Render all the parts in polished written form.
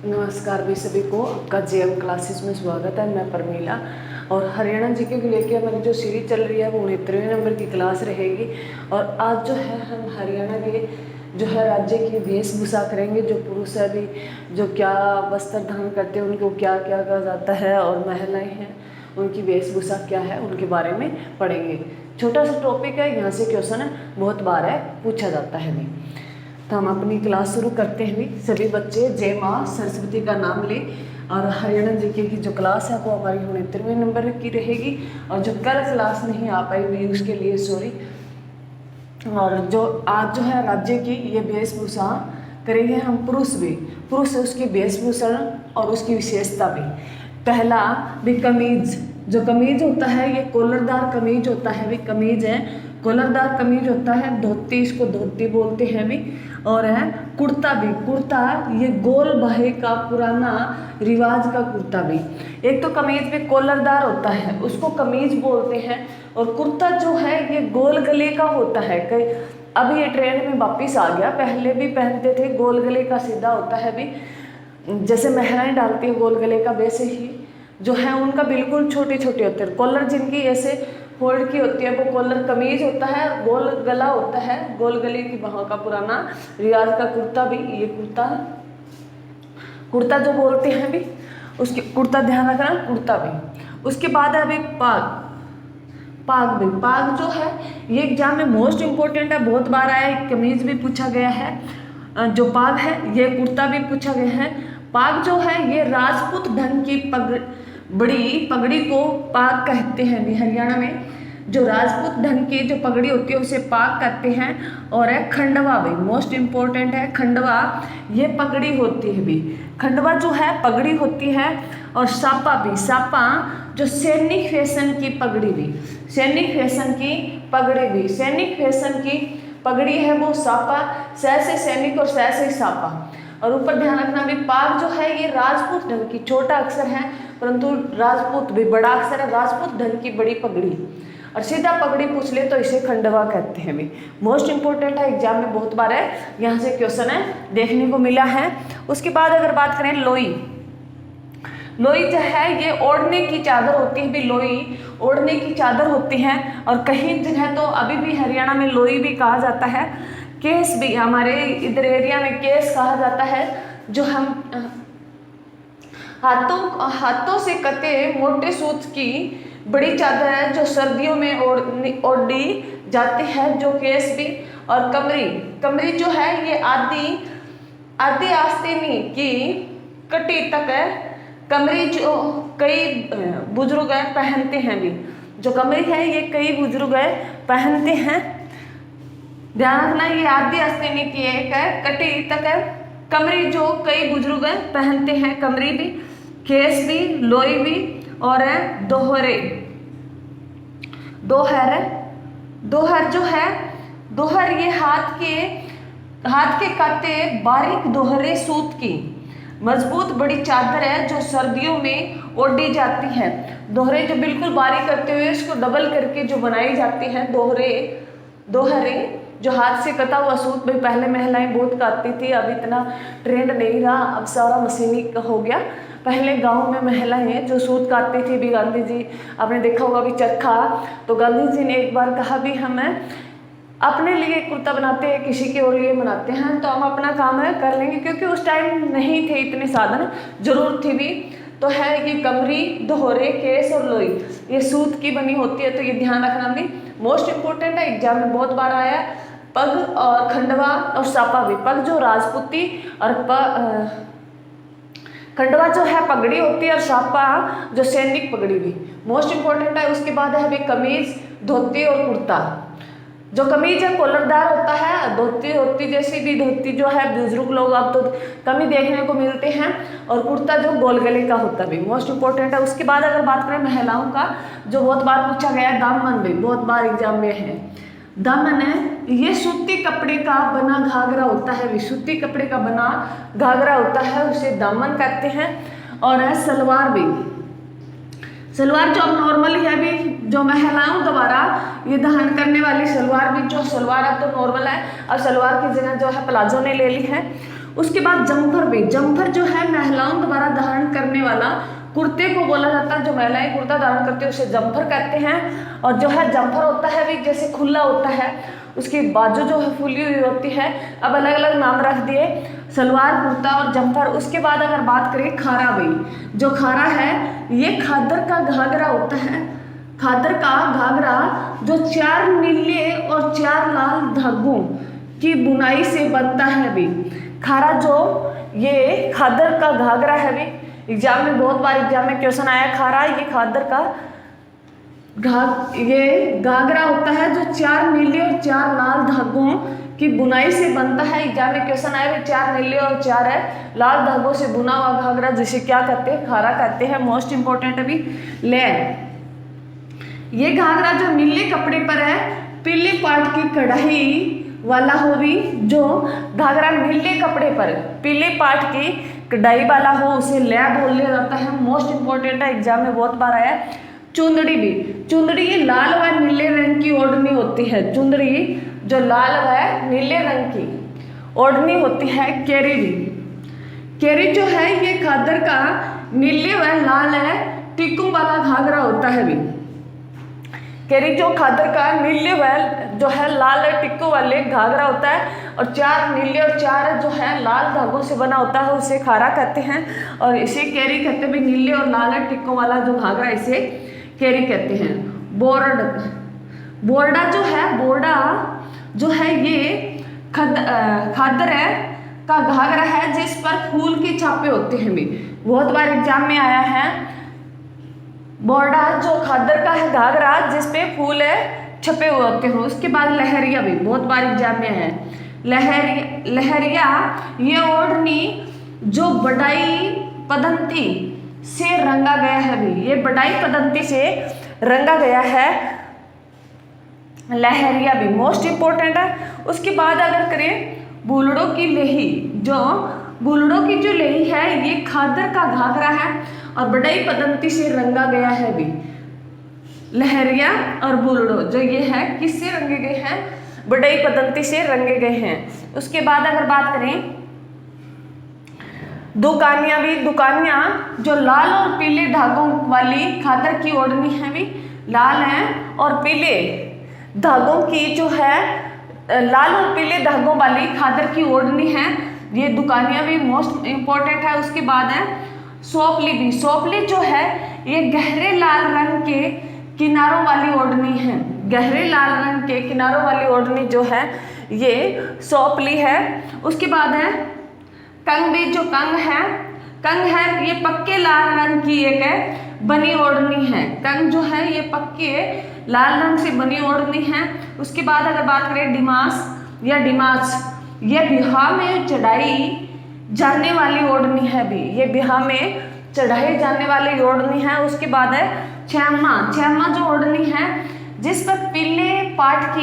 नमस्कार भी सभी को, आपका जेएम क्लासेस में स्वागत है। मैं परमीला और हरियाणा जीके को लेके हमारी जो सीरीज चल रही है वो 69वें नंबर की क्लास रहेगी। और आज जो है हम हरियाणा के जो है राज्य की वेशभूषा करेंगे। जो पुरुष है भी जो क्या वस्त्र धारण करते हैं, उनको क्या क्या कहा जाता है, और महिलाएं हैं उनकी वेशभूषा क्या है, उनके बारे में पढ़ेंगे। छोटा सा टॉपिक है, यहाँ से क्वेश्चन है बहुत बार है पूछा जाता है भी। तो हम अपनी क्लास शुरू करते हैं भी। सभी बच्चे जय माँ सरस्वती का नाम ले। और हरियाणा जीके की जो क्लास है वो हमारी 69वें नंबर की रहेगी। और जो कल क्लास नहीं आ पाई हुई उसके लिए सॉरी। और जो आज जो है राज्य की ये वेशभूषा करेंगे हम। पुरुष उसकी वेशभूषा और उसकी विशेषता भी। पहला भी कमीज। जो कमीज होता है ये कॉलरदार कमीज होता है भी। कमीज है कॉलरदार कमीज होता है। धोती, इसको धोती बोलते हैं भी। और है कुर्ता भी। कुर्ता ये गोल बाहे का पुराना रिवाज का कुर्ता भी। एक तो कमीज भी कॉलरदार होता है, उसको कमीज बोलते हैं। और कुर्ता जो है ये गोल गले का होता है। कई अब ये ट्रेंड में वापिस आ गया, पहले भी पहनते थे गोल गले का, सीधा होता है भी। जैसे महिलाएं डालती है गोल गले का, वैसे ही जो है उनका बिल्कुल छोटे छोटे होते हैं। कॉलर जिनकी ऐसे फोल्ड की होती है वो कॉलर कमीज होता है। गोल गला होता है, गोल गले की बाहों का पुराना रिवाज का कुर्ता भी। ये कुर्ता जो बोलते हैं भी, उसके कुर्ता ध्यान रखना, कुर्ता भी। उसके बाद है अभी पाग भी। पाग जो है ये एग्जाम में मोस्ट इम्पोर्टेंट है, बहुत बार आया है। कमीज भी पूछा गया है। जो पाग है ये कुर्ता भी पूछा गया है। पाग जो है ये राजपूत ढंग की बड़ी पगड़ी को पाग कहते हैं भी। हरियाणा में जो राजपूत ढंग की जो पगड़ी होती है उसे पाग कहते हैं। और है खंडवा भी, मोस्ट इम्पोर्टेंट है खंडवा। ये पगड़ी होती है भी। खंडवा जो है पगड़ी होती है। और सापा भी। सापा जो सैनिक फैशन की पगड़ी भी। सैनिक फैशन की पगड़ी भी। सैनिक फैशन की पगड़ी है वो सापा। से सैनिक और से सापा। और ऊपर ध्यान रखना भी, पाग जो है ये राजपूत ढंग की, छोटा अक्षर है परंतु राजपूत भी बड़ा अक्षर है, राजपूत ढंग की बड़ी पगड़ी। और सीधा पगड़ी पूछ ले तो इसे खंडवा कहते हैं भी। मोस्ट इंपोर्टेंट है, एग्जाम में बहुत बार है, यहाँ से क्वेश्चन है देखने को मिला है। उसके बाद अगर बात करें लोई। लोई जो है ये ओढ़ने की चादर होती है भी। लोई ओढ़ने की चादर होती है। और कहीं जगह तो अभी भी हरियाणा में लोई भी कहा जाता है। केस भी, हमारे इधर एरिया में केस कहा जाता है। जो हम हाथों से कते मोटे सूत की बड़ी चादर है जो सर्दियों में ओढ़ी जाती है, जो केस भी। और कमरी जो है ये आदि आस्तीनी की कटी तक है। कमरी जो कई बुजुर्ग पहनते हैं भी। जो कमरी है ये कई बुजुर्ग पहनते हैं। ध्यान रखना, ये आदि आस्तीनी की एक है, कटी तक है। कमरी जो कई बुजुर्ग पहनते हैं, कमरी भी, केस भी, लोई भी। और है दोहर जो है, दोहर ये हाथ के काटे बारीक दोहरे सूत की मजबूत बड़ी चादर है जो सर्दियों में ओढ़ी जाती है। दोहरे जो बिल्कुल बारीक करते हुए इसको डबल करके जो बनाई जाती है, दोहरे जो हाथ से कटा हुआ सूत भाई पहले महिलाएं बहुत काटती थी, अब इतना ट्रेंड नहीं रहा, अब सारा मशीनी हो गया। पहले गांव में महिलाएं जो सूत काटती थी भी, गांधी जी आपने देखा होगा भी चरखा, तो गांधी जी ने एक बार कहा भी हमें अपने लिए कुर्ता बनाते हैं, किसी के और लिए बनाते हैं तो हम अपना काम है कर लेंगे, क्योंकि उस टाइम नहीं थे इतने साधन, जरूर थी भी। तो है ये कमरी, दोहरे, केस और लोई, ये सूत की बनी होती है, तो ये ध्यान रखना भी मोस्ट इंपोर्टेंट है, एग्जाम में बहुत बार आया है। पग और खंडवा और सापा भी। पग जो राजपूती और खंडवा जो है पगड़ी होती है, और सापा जो सैनिक पगड़ी भी मोस्ट इंपोर्टेंट है। उसके बाद है भी कमीज, धोती और कुर्ता। जो कमीज है कॉलरदार होता है, धोती जैसी भी धोती जो है बुजुर्ग लोग अब तो कम ही देखने को मिलते हैं। और कुर्ता जो गोल गले का होता भी मोस्ट इंपोर्टेंट है। उसके बाद अगर बात करें महिलाओं का, जो बहुत बार पूछा गया है, दामन भी बहुत बार एग्जाम में है। दामन है ये सूती कपड़े का बना घाघरा होता है, सूती कपड़े का बना घाघरा होता है, उसे दामन कहते हैं। और है सलवार भी। सलवार जो अब नॉर्मल है भी, जो महिलाओं द्वारा ये धारण करने वाली सलवार भी, जो सलवार अब तो नॉर्मल है, अब सलवार की जगह जो है प्लाजो ने ले ली है। उसके बाद जम्फर भी, जम्फर जो है महिलाओं द्वारा धारण करने वाला कुर्ते को बोला जाता है। जो महिलाएं कुर्ता धारण करती है उसे जम्फर कहते हैं। और जो है जम्फर होता है भी जैसे खुला होता है, उसकी बाजू जो है फुली हुई होती है। अब अलग अलग नाम रख दिए, सलवार, कुर्ता और जम्फर। उसके बाद अगर बात करें खारा भी, जो खारा है ये खादर का घाघरा होता है। खादर का घाघरा जो 4 नीले और 4 लाल धागों की बुनाई से बनता है भी। खारा जो ये खादर का घाघरा है भी, एग्जाम में बहुत बार एग्जाम में क्वेश्चन आया खारा, ये खादर का ये घाघरा होता है जो 4 नीले और 4 लाल धागों की बुनाई से बनता है। एग्जाम में क्वेश्चन आया भी 4 नीले और 4 है लाल धागों से बुना हुआ घाघरा, जिसे क्या कहते हैं, खारा कहते हैं। मोस्ट इंपोर्टेंट अभी ले, ये घाघरा जो नीले कपड़े पर है, पीले पाट की कढ़ाई वाला हो भी। जो घाघरा नीले कपड़े पर पीले पाट की कढ़ाई वाला हो उसे ले बोला जाता है। मोस्ट इंपोर्टेंट है, एग्जाम में बहुत बार आया। चुंदड़ी भी, चुंदड़ी ये लाल व नीले रंग की ओढ़नी होती है। चुंदड़ी जो लाल व नीले रंग की ओढ़नी होती है। केरी भी, केरी जो है ये खादर का नीले व लाल है टिक्कों वाला घाघरा होता है भी। केरी जो खादर का नीले व जो है लाल टिक्कों वाले घाघरा होता है और 4 नीले और 4 जो है लाल धागों से बना होता है, उसे खारा कहते हैं। और इसे केरी कहते हैं भी, नीले और लाल टिक्कों वाला जो घाघरा इसे केरी कहते हैं। बोर्ड, बोर्डा जो है, बोर्डा जो है ये खादर है का घाघरा है जिस पर फूल के छापे होते हैं भी। बहुत बार एग्जाम में आया है। बोर्डा जो खादर का है घाघरा जिस पे फूल है छपे हुए होते हैं। उसके बाद लहरिया भी बहुत बार एग्जाम में है। लहरिया ये ओढ़नी जो बडाई पदंती से रंगा गया है भी, ये बडाई पदंती से रंगा गया है लहरिया भी। मोस्ट इंपोर्टेंट है। उसके बाद अगर करें बुलड़ों की लेही, जो बुलड़ों की जो लेही है ये खादर का घाघरा है और बडाई पदंती से रंगा गया है भी। लहरिया और बुलड़ो जो ये है किससे रंगे गए हैं, बडाई पदंती से रंगे गए हैं। उसके बाद अगर बात करें दुकानियां भी, दुकानियां जो लाल और पीले धागों वाली खादर की ओढ़नी है भी, लाल है और पीले धागों की जो है, लाल और पीले धागों वाली खादर की ओढ़नी है, ये दुकानियां भी मोस्ट इंपॉर्टेंट है। उसके बाद है सोपली भी, सोपली जो है ये गहरे लाल रंग के किनारों वाली ओढ़नी है। गहरे लाल रंग के किनारों वाली ओढ़नी जो है ये सोपली है। उसके बाद है कंग भी, जो कंग है ये पक्के लाल रंग की एक बनी ओढ़नी है। कंग जो है ये पक्के लाल रंग से बनी ओढ़नी है। उसके बाद अगर बात करें डिमास या डिमाच, ये बिहार में चढ़ाई जाने वाली ओढ़नी है भी, ये बिहार में चढ़ाई जाने वाली ओढ़नी है। उसके बाद है छेमा, छेमा जो ओढ़नी है जिस पर पीले पाट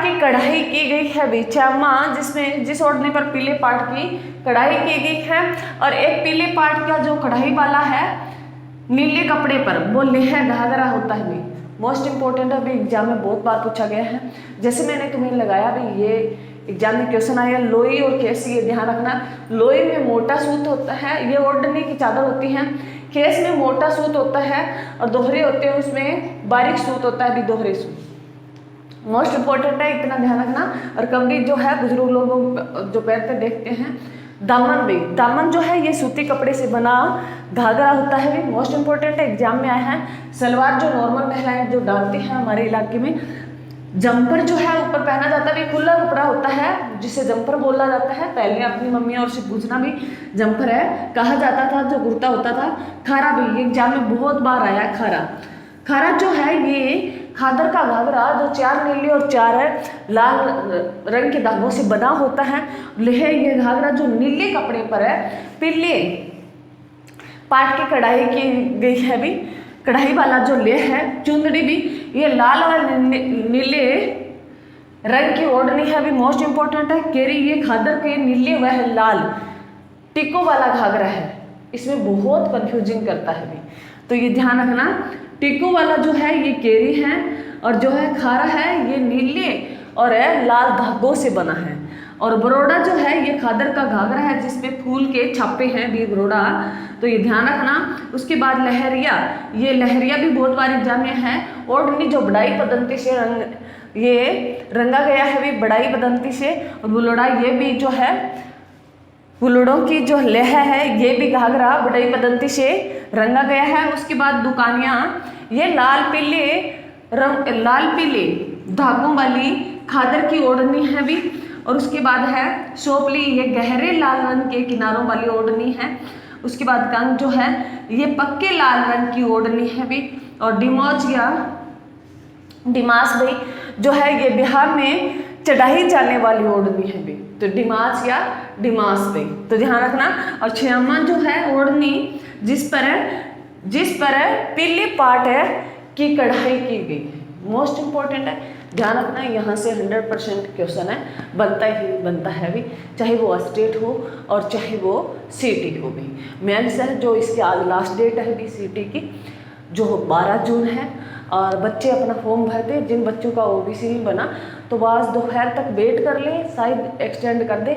की कढ़ाई की गई है भी। छेमा जिसमें जिस ओढ़नी पर पीले पाट की कढ़ाई की गई है और एक पीले पाट का जो कढ़ाई वाला है नीले कपड़े पर, वो लेह घाघरा होता है भी। मोस्ट इंपोर्टेंट है भी, एग्जाम में बहुत बार पूछा गया है। जैसे मैंने तुम्हें लगाया भी, ये एग्जाम में क्वेश्चन आया लोई और केस, ये ध्यान रखना। लोई में मोटा सूत होता है, ये ओढ़नी की चादर होती है। केस में मोटा सूत होता है और दोहरे होते हैं, उसमें बारीक सूत होता है भी, दोहरे सूत। मोस्ट इंपॉर्टेंट है, इतना ध्यान रखना। और कमरी जो है बुजुर्ग लोग जो पहनते देखते हैं। दामन भी, दामन जो है ये सूती कपड़े से बना घाघरा होता है भी। मोस्ट इंपॉर्टेंट है, एग्जाम में आया है। सलवार जो नॉर्मल महिलाएं जो डालती हैं हमारे इलाके में। जंपर जो है ऊपर पहना जाता है, खुला कपड़ा होता है जिसे जंपर बोला जाता है। पहले अपनी मम्मियों और से पूछना भी जंपर है कहा जाता था, जो कुर्ता होता था। खारा भी एग्जाम में बहुत बार आया है। खारा, खारा जो है ये खादर का घाघरा जो 4 नीले और 4 लाल रंग के धागों से बना होता है। लेह ये घाघरा जो नीले कपड़े पर है, पीले पाट की कढ़ाई की गई है भी, कढ़ाई वाला जो लेह है। चुंदड़ी भी ये लाल और नीले रंग की ओढ़नी है भी। मोस्ट इंपॉर्टेंट है। केरी ये खादर के नीले व लाल टिक्कों वाला घाघरा है। इसमें बहुत कंफ्यूजिंग करता है भी, तो ये ध्यान रखना। टिक्कों वाला जो है ये केरी है और जो है खारा है ये नीले और लाल धागों से बना है। और बरोड़ा जो है ये खादर का घाघरा है जिसपे फूल के छापे हैं भी बरोड़ा, तो ये ध्यान रखना। उसके बाद लहरिया, ये लहरिया भी बहुत बार एग्जाम में है। ओढ़नी जो बड़ाई पदंती से ये रंगा गया है भी बड़ाई पदंती से। और बुलोड़ा ये भी जो है बुलोड़ों की जो लह है ये भी घाघरा बड़ाई पदंती से रंगा गया है। उसके बाद दुकानियाँ, ये लाल पीले धागों वाली खादर की ओढ़नी है भी। और उसके बाद है सोपली, ये गहरे लाल रंग के किनारों वाली ओढ़नी है। उसके बाद कंग जो है ये पक्के लाल रंग की ओढ़नी है भी। और डिमोज या डिमास भाई जो है ये बिहार में चढ़ाई जाने वाली ओढ़नी है भी, तो डिमास या डिमास भाई, तो ध्यान रखना। और छयामा जो है ओढ़नी जिस पर पीले पाट है की कढ़ाई की गई है, मोस्ट इंपॉर्टेंट है, ध्यान रखना। यहाँ से 100% क्वेश्चन है, बनता है भी, चाहे वो स्टेट हो और चाहे वो सिटी हो भी। मेंस है जो इसकी आज लास्ट डेट है भी सिटी की, जो 12 जून है। और बच्चे अपना फॉर्म भरते, जिन बच्चों का ओबीसी नहीं बना तो वो आज दोपहर तक वेट कर ले, शायद एक्सटेंड कर दे,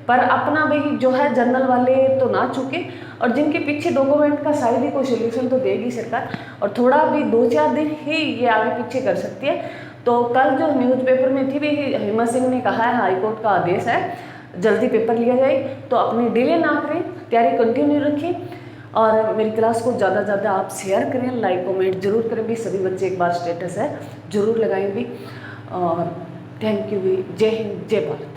पर अपना भाई जो है जनरल वाले तो ना चुके। और जिनके पीछे डॉक्यूमेंट का शायद ही कोई सोल्यूशन तो देगी सरकार, और थोड़ा भी 2-4 दिन ही ये आगे पीछे कर सकती है। तो कल जो न्यूज़पेपर में थी भी हेमा सिंह ने कहा है, हाईकोर्ट का आदेश है, जल्दी पेपर लिया जाए, तो अपनी डिले ना करें, तैयारी कंटिन्यू रखें। और मेरी क्लास को ज़्यादा से ज़्यादा आप शेयर करें, लाइक कमेंट जरूर करें भी, सभी बच्चे एक बार स्टेटस है जरूर लगाएं भी। और थैंक यू भी। जय हिंद, जय भारत।